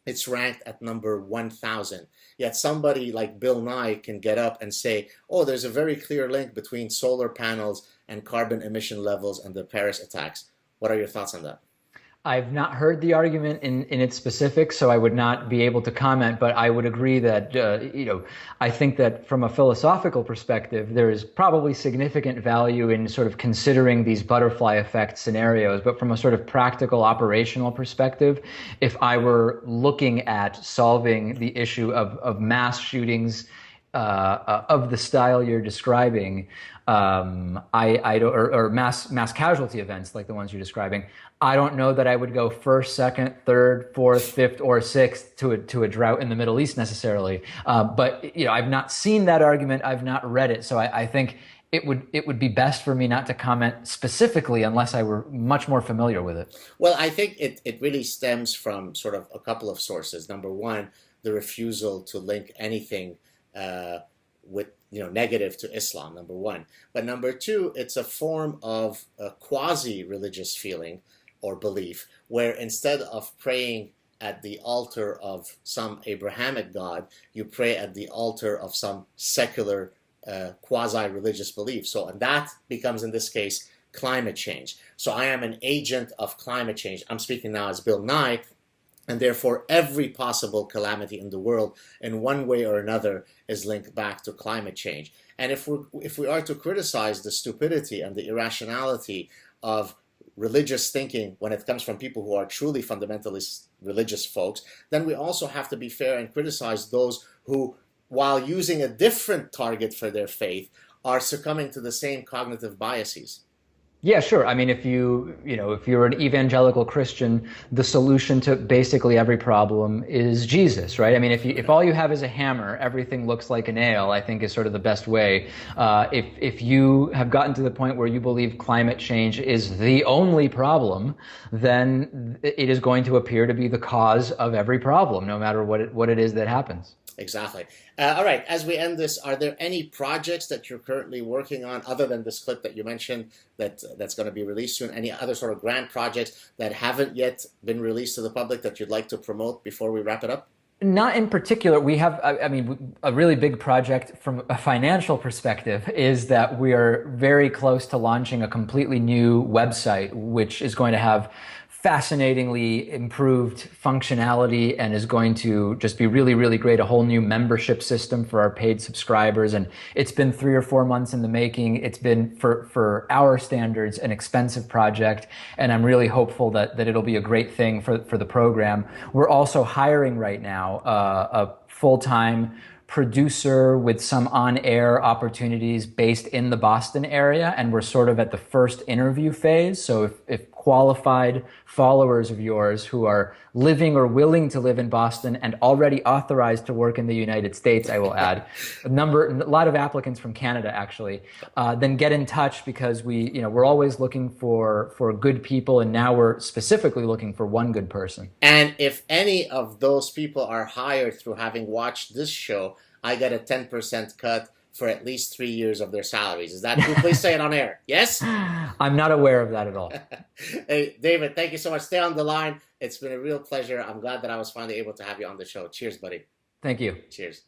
it's ranked at number 1,000. Yet somebody like Bill Nye can get up and say, oh, there's a very clear link between solar panels and carbon emission levels and the Paris attacks. What are your thoughts on that? I've not heard the argument in its specifics, so I would not be able to comment, but I would agree that, I think that from a philosophical perspective, there is probably significant value in sort of considering these butterfly effect scenarios. But from a sort of practical operational perspective, if I were looking at solving the issue of mass shootings of the style you're describing, or mass casualty events like the ones you're describing, I don't know that I would go first, second, third, fourth, fifth, or sixth to a drought in the Middle East necessarily. But I've not seen that argument. I've not read it, so I think it would be best for me not to comment specifically unless I were much more familiar with it. Well, I think it really stems from sort of a couple of sources. Number one, the refusal to link anything with negative to Islam, number one. But number two, it's a form of a quasi-religious feeling or belief, where instead of praying at the altar of some Abrahamic God, you pray at the altar of some secular quasi-religious belief. So, and that becomes, in this case, climate change. So I am an agent of climate change. I'm speaking now as Bill Nye, and therefore every possible calamity in the world in one way or another is linked back to climate change. And if we are to criticize the stupidity and the irrationality of religious thinking when it comes from people who are truly fundamentalist religious folks, then we also have to be fair and criticize those who, while using a different target for their faith, are succumbing to the same cognitive biases. Yeah, sure. I mean, if you're an evangelical Christian, the solution to basically every problem is Jesus, right? I mean, if all you have is a hammer, everything looks like a nail, I think is sort of the best way. If you have gotten to the point where you believe climate change is the only problem, then it is going to appear to be the cause of every problem, no matter what it is that happens. Exactly. All right. As we end this, are there any projects that you're currently working on other than this clip that you mentioned that's going to be released soon? Any other sort of grant projects that haven't yet been released to the public that you'd like to promote before we wrap it up? Not in particular. We have, I mean, a really big project from a financial perspective is that we are very close to launching a completely new website, which is going to have fascinatingly improved functionality and is going to just be really, really great. A whole new membership system for our paid subscribers. And it's been 3 or 4 months in the making. It's been, for our standards, an expensive project. And I'm really hopeful that it'll be a great thing for the program. We're also hiring right now a full-time producer with some on-air opportunities based in the Boston area, and we're sort of at the first interview phase. So if qualified followers of yours who are living or willing to live in Boston and already authorized to work in the United States, I will add, a lot of applicants from Canada actually, then get in touch, because we're always looking for good people, and now we're specifically looking for one good person. And if any of those people are hired through having watched this show, I get a 10% cut for at least 3 years of their salaries. Is that true? Please say it on air. Yes? I'm not aware of that at all. Hey, David, thank you so much. Stay on the line. It's been a real pleasure. I'm glad that I was finally able to have you on the show. Cheers, buddy. Thank you. Cheers.